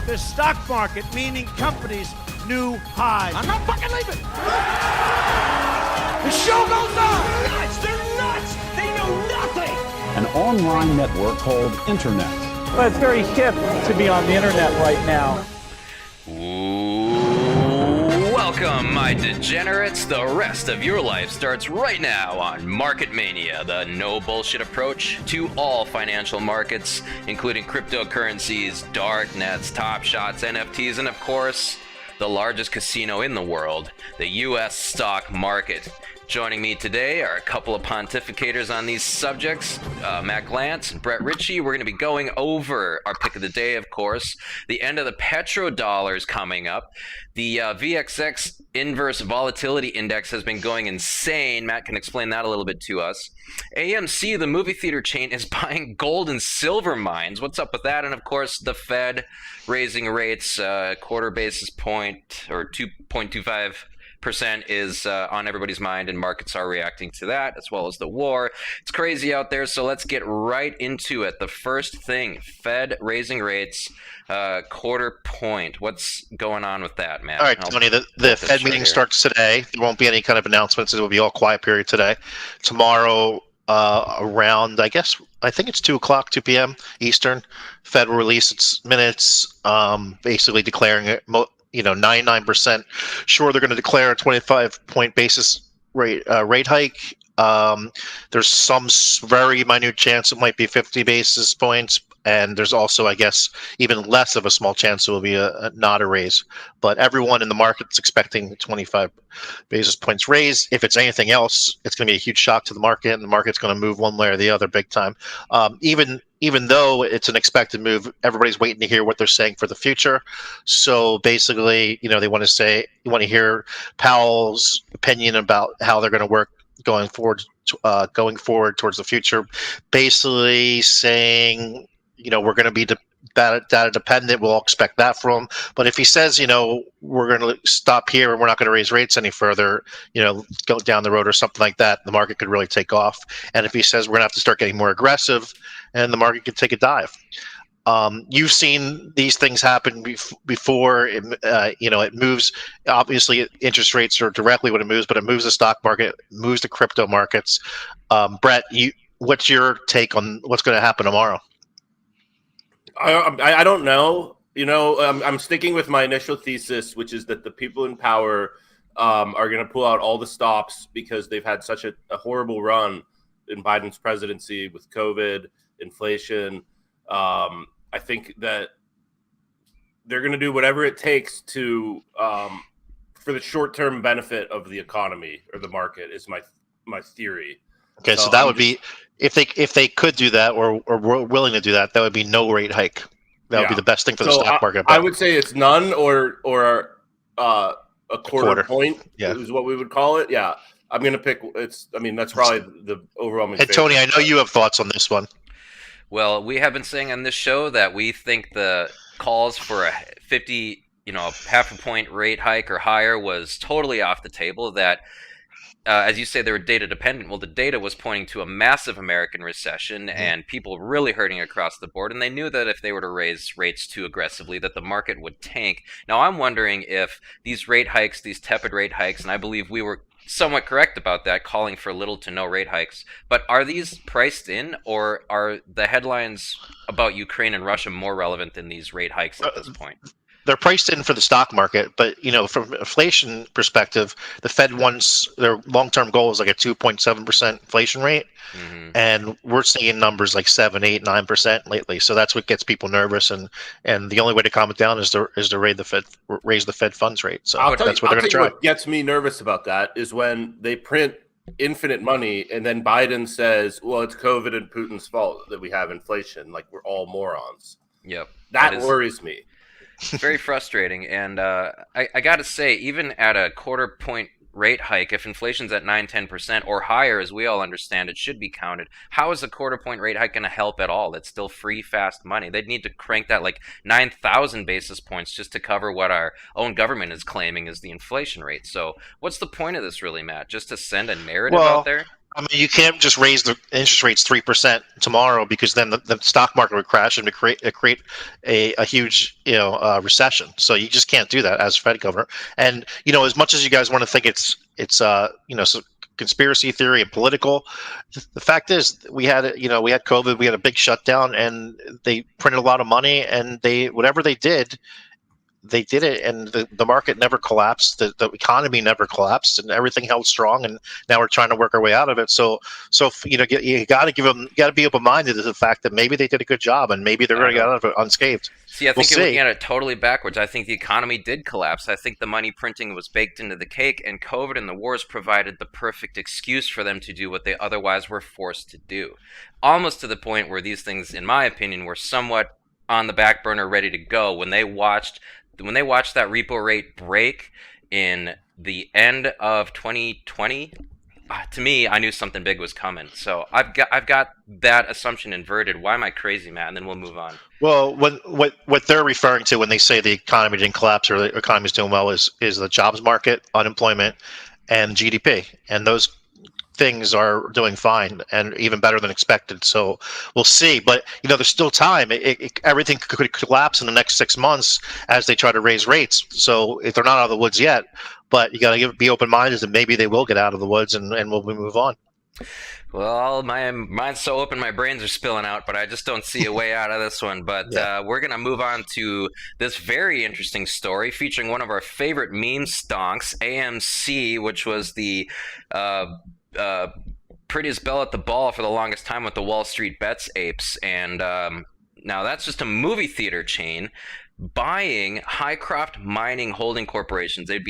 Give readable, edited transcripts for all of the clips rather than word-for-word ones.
the stock market, meaning companies, new highs. I'm not fucking leaving. The show goes on. They're nuts. They know nothing. An online network called Internet. Well, it's very hip to be on the internet right now. Welcome, my degenerates. The rest of your life starts right now on Market Mania, the no bullshit approach to all financial markets, including cryptocurrencies, dark nets, top shots, NFTs, and of course, the largest casino in the world, the U.S. stock market. Joining me today are a couple of pontificators on these subjects, Matt Glantz and Brett Ritchie. We're going to be going over our pick of the day, of course. The end of the petrodollar is coming up. The VXX inverse volatility index has been going insane. Matt can explain that a little bit to us. AMC, the movie theater chain, is buying gold and silver mines. What's up with that? And of course, the Fed raising rates quarter basis point or 2.25% is on everybody's mind, and markets are reacting to that, as well as the war. It's crazy out there, so let's get right into it. The first thing, Fed raising rates, quarter point. What's going on with that, man? All right, Tony, the Fed meeting starts today. There won't be any kind of announcements. It will be all quiet period today. Tomorrow, around, I think it's 2 p.m. Eastern, Fed will release its minutes, basically declaring it 99% sure they're going to declare a 25-point basis rate hike. There's some very minute chance it might be 50 basis points, and there's also, I guess, even less of a small chance it will be not a raise. But everyone in the market's expecting 25 basis points raise. If it's anything else, it's going to be a huge shock to the market, and the market's going to move one way or the other big time. Even though it's an expected move, everybody's waiting to hear what they're saying for the future. So basically, they want to hear Powell's opinion about how they're going to work going forward towards the future. Basically saying, we're going to be data dependent. We'll expect that from him. But if he says, we're going to stop here and we're not going to raise rates any further, go down the road or something like that, the market could really take off. And if he says we're going to have to start getting more aggressive, and the market could take a dive. You've seen these things happen before. It moves. Obviously, interest rates are directly what it moves, but it moves the stock market, moves the crypto markets. Brett, what's your take on what's going to happen tomorrow? I don't know. I'm sticking with my initial thesis, which is that the people in power are going to pull out all the stops because they've had such a horrible run in Biden's presidency with COVID, inflation. I think that they're going to do whatever it takes to for the short-term benefit of the economy or the market is my theory. Okay, so that would be if they could do that or were willing to do that, that would be no rate hike. That would be the best thing for the stock market. I would say it's none or a quarter point is what we would call it. Yeah, I'm going to pick. That's probably the overall mistake. And Tony, I know you have thoughts on this one. Well, we have been saying on this show that we think the calls for a 50, half a point rate hike or higher was totally off the table. That, as you say, they were data dependent. Well, the data was pointing to a massive American recession and people really hurting across the board. And they knew that if they were to raise rates too aggressively, that the market would tank. Now, I'm wondering if these rate hikes, these tepid rate hikes, and I believe we were somewhat correct about that, calling for little to no rate hikes. But are these priced in, or are the headlines about Ukraine and Russia more relevant than these rate hikes at this point? They're priced in for the stock market, but from an inflation perspective, the Fed wants their long-term goal is like a 2.7% inflation rate, and we're seeing numbers like 7, 8, 9% lately. So that's what gets people nervous, and the only way to calm it down is to raise the Fed funds rate. So that's what they're going to try. What gets me nervous about that is when they print infinite money, and then Biden says, "Well, it's COVID and Putin's fault that we have inflation." Like we're all morons. Yep, that worries me. Very frustrating, and I got to say, even at a quarter point rate hike, if inflation's at 9-10% or higher, as we all understand it should be counted, how is a quarter point rate hike going to help at all? It's still free, fast money. They'd need to crank that like 9,000 basis points just to cover what our own government is claiming is the inflation rate. So what's the point of this really, Matt? Just to send a narrative out there? I mean, you can't just raise the interest rates 3% tomorrow because then the stock market would crash and create a huge recession. So you just can't do that as Fed governor. And as much as you guys want to think it's conspiracy theory and political, the fact is we had COVID, we had a big shutdown, and they printed a lot of money, and whatever they did it, and the market never collapsed, the economy never collapsed, and everything held strong, and now we're trying to work our way out of it. So you got to be open-minded to the fact that maybe they did a good job, and maybe they're going to get out of it unscathed. See, I think you're looking at it totally backwards. I think the economy did collapse. I think the money printing was baked into the cake, and COVID and the wars provided the perfect excuse for them to do what they otherwise were forced to do. Almost to the point where these things, in my opinion, were somewhat on the back burner, ready to go when they watched that repo rate break in the end of 2020. To me, I knew something big was coming. So I've got that assumption inverted. Why am I crazy, Matt? And then we'll move on. Well, what they're referring to when they say the economy didn't collapse or the economy is doing well is the jobs market, unemployment, and GDP, and those things are doing fine and even better than expected. So we'll see. But there's still time. Everything could collapse in the next 6 months as they try to raise rates. So if they're not out of the woods yet, but you got to be open-minded that maybe they will get out of the woods and we'll move on. Well, my mind's so open, my brains are spilling out, but I just don't see a way out of this one. But we're going to move on to this very interesting story featuring one of our favorite meme stonks, AMC, which was the prettiest belle at the ball for the longest time with the Wall Street Bets apes. And now that's just a movie theater chain buying Highcroft Mining Holding Corporations. They'd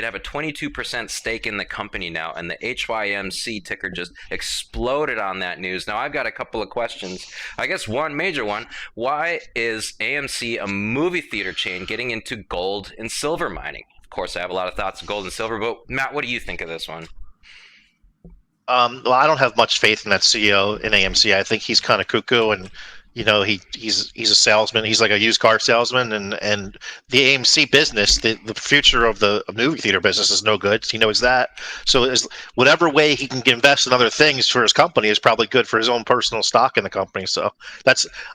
have a 22% stake in the company now, and the HYMC ticker just exploded on that news. Now I've got a couple of questions. I guess one major one: why is AMC, a movie theater chain, getting into gold and silver mining? Of course, I have a lot of thoughts on gold and silver, but Matt, what do you think of this one? Well, I don't have much faith in that CEO in AMC. I think he's kind of cuckoo, and he's a salesman. He's like a used car salesman, and the AMC business, the future of the movie theater business is no good. He knows that. So whatever way he can invest in other things for his company is probably good for his own personal stock in the company. So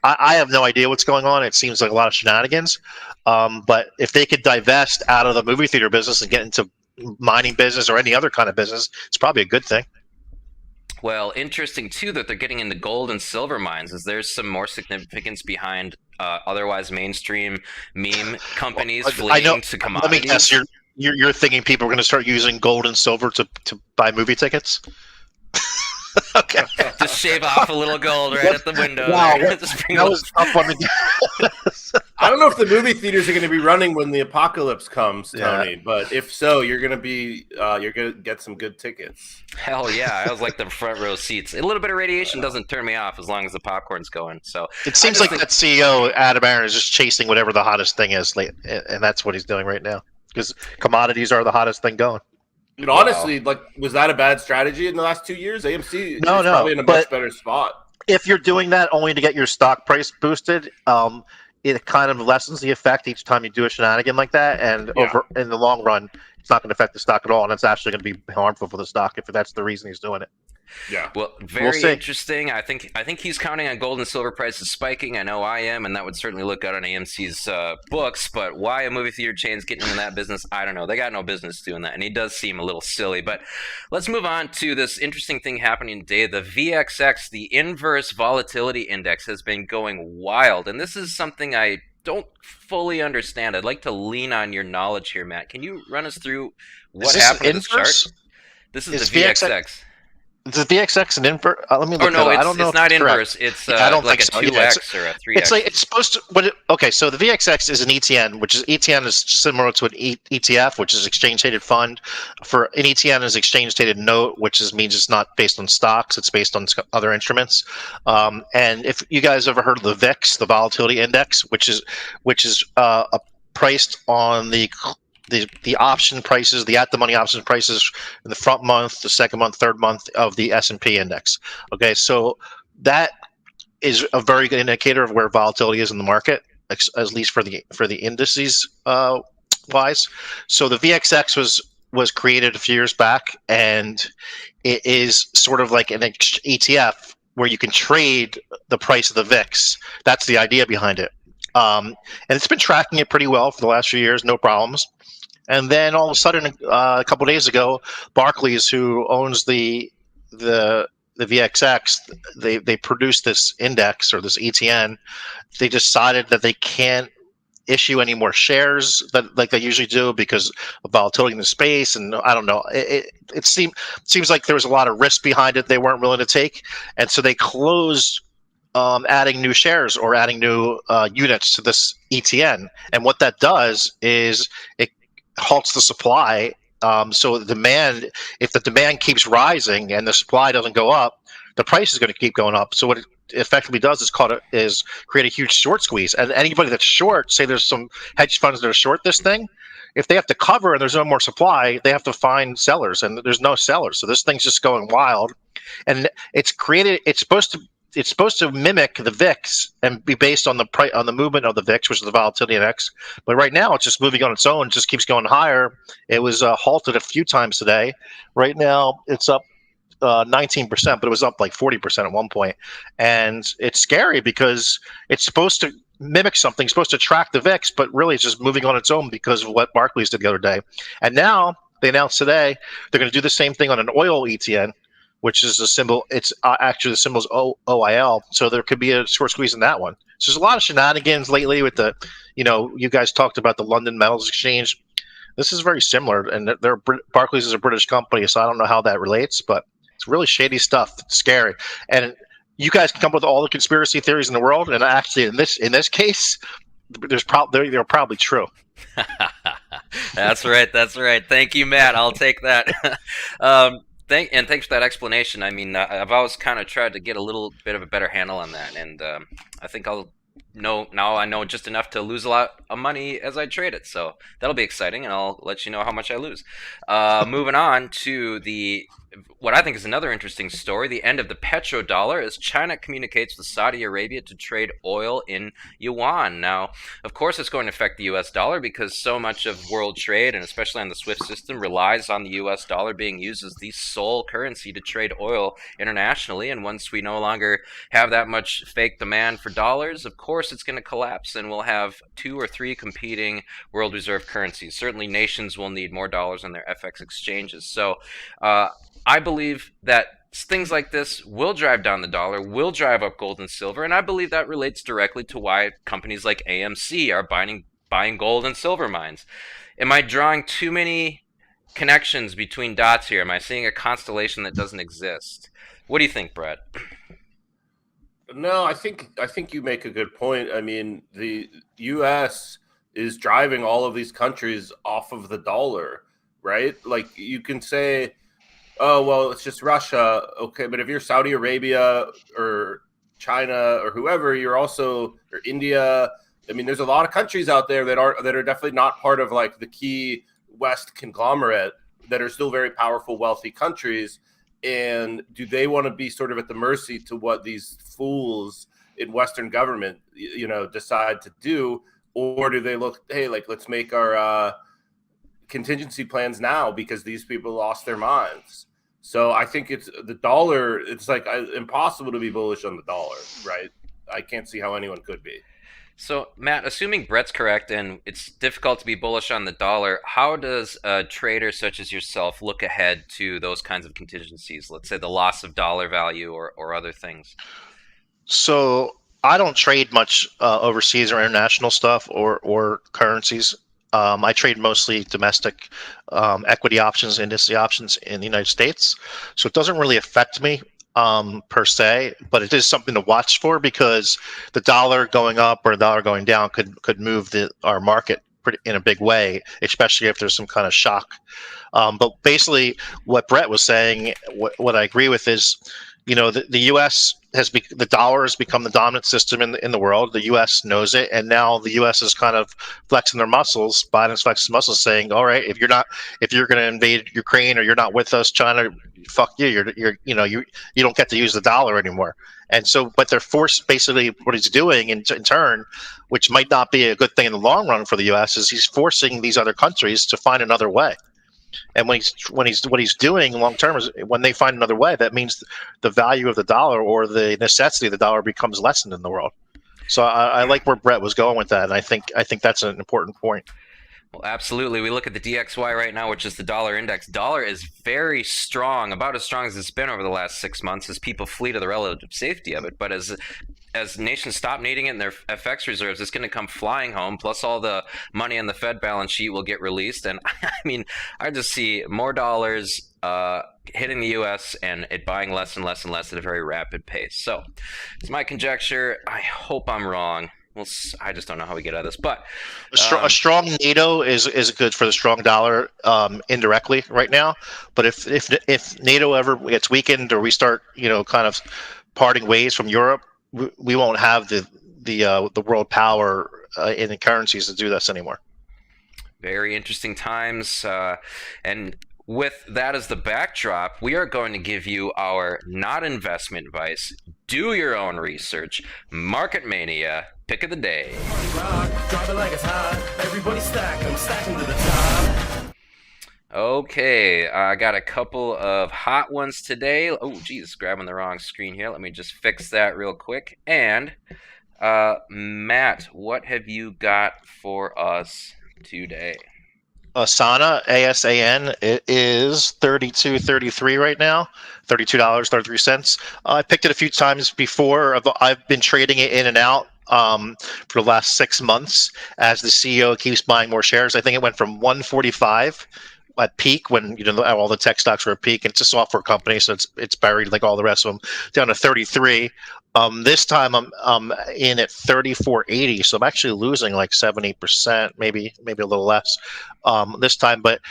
I have no idea what's going on. It seems like a lot of shenanigans. But if they could divest out of the movie theater business and get into mining business or any other kind of business, it's probably a good thing. Well, interesting, too, that they're getting into gold and silver mines. Is there some more significance behind otherwise mainstream meme companies fleeing to commodities? Let me guess, you're thinking people are going to start using gold and silver to buy movie tickets? Okay. Just shave off a little gold right at the window. Wow, that was tough one to get. I don't know if the movie theaters are going to be running when the apocalypse comes, Tony. Yeah. But if so, you're going to get some good tickets. Hell yeah! I was like the front row seats. A little bit of radiation doesn't turn me off as long as the popcorn's going. So it seems like that CEO Adam Aaron is just chasing whatever the hottest thing is, and that's what he's doing right now because commodities are the hottest thing going. Honestly, was that a bad strategy in the last 2 years? AMC is probably in a much better spot. If you're doing that only to get your stock price boosted, it kind of lessens the effect each time you do a shenanigan like that, and in the long run, it's not going to affect the stock at all, and it's actually going to be harmful for the stock if that's the reason he's doing it. Yeah. Well, very interesting. I think he's counting on gold and silver prices spiking. I know I am, and that would certainly look good on AMC's books. But why a movie theater chain's getting into that business, I don't know. They got no business doing that, and he does seem a little silly. But let's move on to this interesting thing happening today. The VXX, the Inverse Volatility Index, has been going wild, and this is something I don't fully understand. I'd like to lean on your knowledge here, Matt. Can you run us through what happened to this chart? This is the VXX. Is the VXX an inverse? Let me look. I don't know. It's not inverse. It's like a 2x or a 3x. It's supposed to. Okay, so the VXX is an ETN, which is ETN is similar to an ETF, which is exchange traded fund. For an ETN is exchange traded note, which means it's not based on stocks; it's based on other instruments. And if you guys ever heard of the VIX, the Volatility Index, which is priced on the option prices, the at-the-money option prices in the front month, the second month, third month of the S&P index. Okay, so that is a very good indicator of where volatility is in the market, at least for the indices wise. So the VXX was was created a few years back, and it is sort of like an ETF where you can trade the price of the VIX. That's the idea behind it. And it's been tracking it pretty well for the last few years, no problems. And then all of a sudden, a couple of days ago, Barclays, who owns the VXX, they produced this index or this ETN. They decided that they can't issue any more shares that like they usually do because of volatility in the space, and I don't know. It seems like there was a lot of risk behind it they weren't willing to take, and so they closed adding new shares or adding new units to this ETN. And what that does is it halts the supply. So the demand, if the demand keeps rising and the supply doesn't go up, the price is going to keep going up. So what it effectively does is create a huge short squeeze. And anybody that's short, say there's some hedge funds that are short this thing, if they have to cover and there's no more supply, they have to find sellers, and there's no sellers. So this thing's just going wild. And it's supposed to mimic the VIX and be based on the movement of the VIX, which is the volatility index. But right now, it's just moving on its own, just keeps going higher. It was halted a few times today. Right now, it's up 19%, but it was up like 40% at one point. And it's scary because it's supposed to mimic something, it's supposed to track the VIX, but really it's just moving on its own because of what Barclays did the other day. And now they announced today they're going to do the same thing on an oil ETN, which is a symbol. It's actually the symbol's OIL. So there could be a short squeeze in that one. So there's a lot of shenanigans lately with the, you guys talked about the London Metals Exchange. This is very similar, and Barclays is a British company, so I don't know how that relates, but it's really shady stuff. It's scary. And you guys can come up with all the conspiracy theories in the world, and actually in this case, they're probably true. That's right. Thank you, Matt. I'll take that. Thanks for that explanation. I mean, I've always kind of tried to get a little bit of a better handle on that, and I think I'll know now. I know just enough to lose a lot of money as I trade it, so that'll be exciting, and I'll let you know how much I lose. Moving on to what I think is another interesting story, the end of the petrodollar, as China communicates with Saudi Arabia to trade oil in yuan. Now, of course, it's going to affect the U.S. dollar because so much of world trade, and especially on the SWIFT system, relies on the U.S. dollar being used as the sole currency to trade oil internationally. And once we no longer have that much fake demand for dollars, of course, it's going to collapse, and we'll have 2 or 3 competing world reserve currencies. Certainly, nations will need more dollars on their FX exchanges. So, I believe that things like this will drive down the dollar, will drive up gold and silver, and I believe that relates directly to why companies like AMC are buying gold and silver mines. Am I drawing too many connections between dots here? Am I seeing a constellation that doesn't exist? What do you think, Brett? No, I think you make a good point. I mean, the U.S. is driving all of these countries off of the dollar, right? Like, you can say, oh, well, it's just Russia. Okay, but if you're Saudi Arabia or China or whoever, you're also, or India. I mean, there's a lot of countries out there that are definitely not part of like the key West conglomerate that are still very powerful, wealthy countries. And do they want to be sort of at the mercy to what these fools in Western government, decide to do? Or do they look, hey, like, let's make our contingency plans now because these people lost their minds? So I think it's the dollar. It's like impossible to be bullish on the dollar, right? I can't see how anyone could be. So, Matt, assuming Brett's correct and it's difficult to be bullish on the dollar, how does a trader such as yourself look ahead to those kinds of contingencies? Let's say the loss of dollar value or other things. So I don't trade much overseas or international stuff or currencies. I trade mostly domestic equity options, indice options in the United States. So it doesn't really affect me per se, but it is something to watch for because the dollar going up or the dollar going down could move our market in a big way, especially if there's some kind of shock. But basically what Brett was saying, what I agree with is, the U.S. the dollar has become the dominant system in the world. The U.S. knows it, and now the U.S. is kind of flexing their muscles. Biden's flexing muscles, saying, "All right, if you're going to invade Ukraine or you're not with us, China, fuck you. You don't get to use the dollar anymore." And so, but they're forced. Basically, what he's doing in turn, which might not be a good thing in the long run for the U.S., is he's forcing these other countries to find another way. And what he's doing long term is when they find another way, that means the value of the dollar or the necessity of the dollar becomes lessened in the world. So I like where Brett was going with that, and I think that's an important point. Well, absolutely. We look at the DXY right now, which is the dollar index. Dollar is very strong, about as strong as it's been over the last 6 months as people flee to the relative safety of it. But as nations stop needing it in their FX reserves, it's going to come flying home, plus all the money on the Fed balance sheet will get released. And I mean, I just see more dollars hitting the U.S. and it buying less and less and less at a very rapid pace. So it's my conjecture. I hope I'm wrong. Well, I just don't know how we get out of this, but a strong NATO is good for the strong dollar indirectly right now. But if NATO ever gets weakened or we start kind of parting ways from Europe, we won't have the world power in the currencies to do this anymore. Very interesting times, and with that as the backdrop, we are going to give you our not investment advice, do your own research, Market Mania pick of the day. Okay, I got a couple of hot ones today. Oh, geez, grabbing the wrong screen here. Let me just fix that real quick. And Matt, what have you got for us today? Asana, ASAN, it is $32.33 right now, $32.33. I picked it a few times before. I've been trading it in and out for the last 6 months as the CEO keeps buying more shares. I think it went from 145 at peak when all the tech stocks were at peak, and it's a software company, so it's buried like all the rest of them, down to 33. This time I'm in at 34.80, so I'm actually losing like 70%, maybe a little less this time. But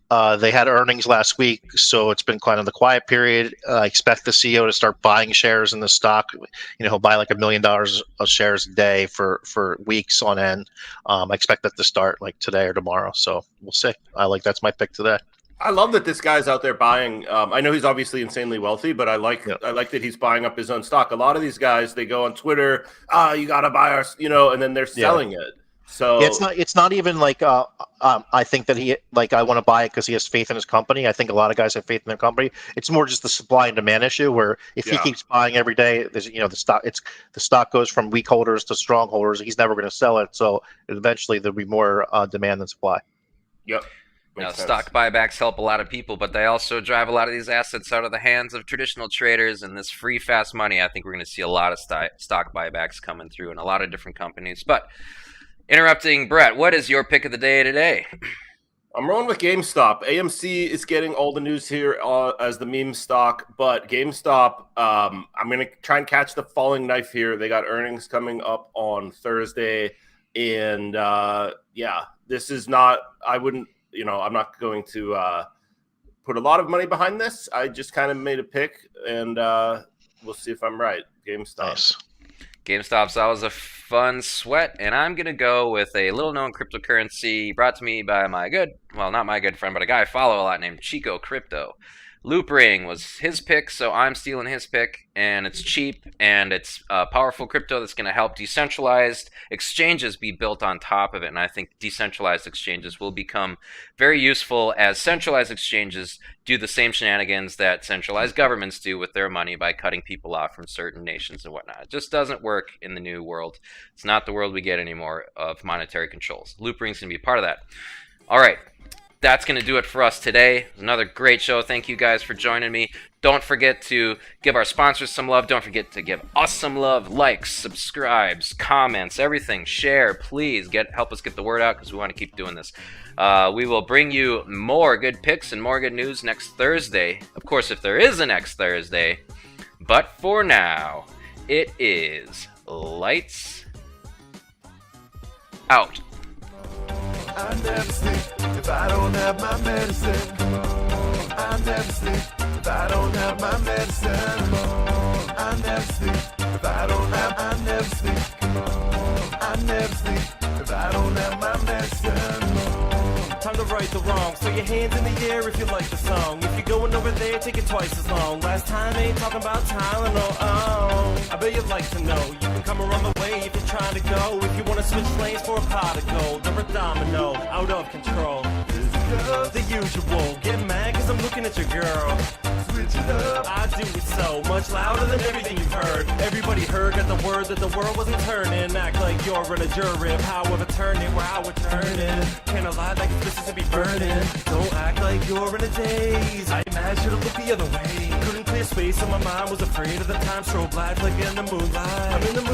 they had earnings last week, so it's been kind of the quiet period. I expect the CEO to start buying shares in the stock. He'll buy like $1 million of shares a day for weeks on end. I expect that to start like today or tomorrow. So we'll see. That's my pick today. I love that this guy's out there buying. I know he's obviously insanely wealthy, but I like that he's buying up his own stock. A lot of these guys, they go on Twitter, you got to buy our, and then they're selling it. So it's not even like I think that I want to buy it because he has faith in his company. I think a lot of guys have faith in their company. It's more just the supply and demand issue where if he keeps buying every day, there's the stock goes from weak holders to strong holders. He's never going to sell it, so eventually there'll be more demand than supply. Yep. Now, stock buybacks help a lot of people, but they also drive a lot of these assets out of the hands of traditional traders, and this free, fast money, I think we're going to see a lot of stock buybacks coming through in a lot of different companies. But interrupting Brett, what is your pick of the day today? I'm rolling with GameStop. AMC is getting all the news here as the meme stock, but GameStop, I'm going to try and catch the falling knife here. They got earnings coming up on Thursday, and this is not, I'm not going to put a lot of money behind this. I just kind of made a pick, and we'll see if I'm right. GameStop. Nice. GameStop's always a fun sweat, and I'm going to go with a little-known cryptocurrency brought to me by not my good friend, but a guy I follow a lot named Chico Crypto. Loopring was his pick, so I'm stealing his pick, and it's cheap, and it's powerful crypto that's going to help decentralized exchanges be built on top of it, and I think decentralized exchanges will become very useful as centralized exchanges do the same shenanigans that centralized governments do with their money by cutting people off from certain nations and whatnot. It just doesn't work in the new world. It's not the world we get anymore of monetary controls. Loopring's going to be part of that. All right. That's going to do it for us today. Another great show. Thank you guys for joining me. Don't forget to give our sponsors some love. Don't forget to give us some love. Likes, subscribes, comments, everything. Share, please. Help us get the word out because we want to keep doing this. We will bring you more good picks and more good news next Thursday. Of course, if there is a next Thursday. But for now, it is lights out. I never sleep if I don't have my medicine. I never sleep if I don't have my medicine. I never sleep if I don't have. I never sleep. I never sleep if I don't have my medicine. Time to right the wrong. So your hands in the air if you like the song. If you're going over there, take it twice as long. Last time ain't talking about Tylenol. Oh, I bet you'd like to know. You can come around the way if you're trying to go. If you want to switch lanes for a pot of gold or a domino out of control. it up. The usual, get mad cause I'm looking at your girl. Switch it up. I do it so much louder than everything you've heard. Everybody heard, got the word that the world wasn't turning. Act like you're in a jury, however turn it where I would turn it. Can't lie like it's Mississippi burning. Don't act like you're in a daze. I imagine to look the other way. Couldn't clear space on my mind, was afraid of the time. Strobe lights like in the moonlight. I'm in the mood.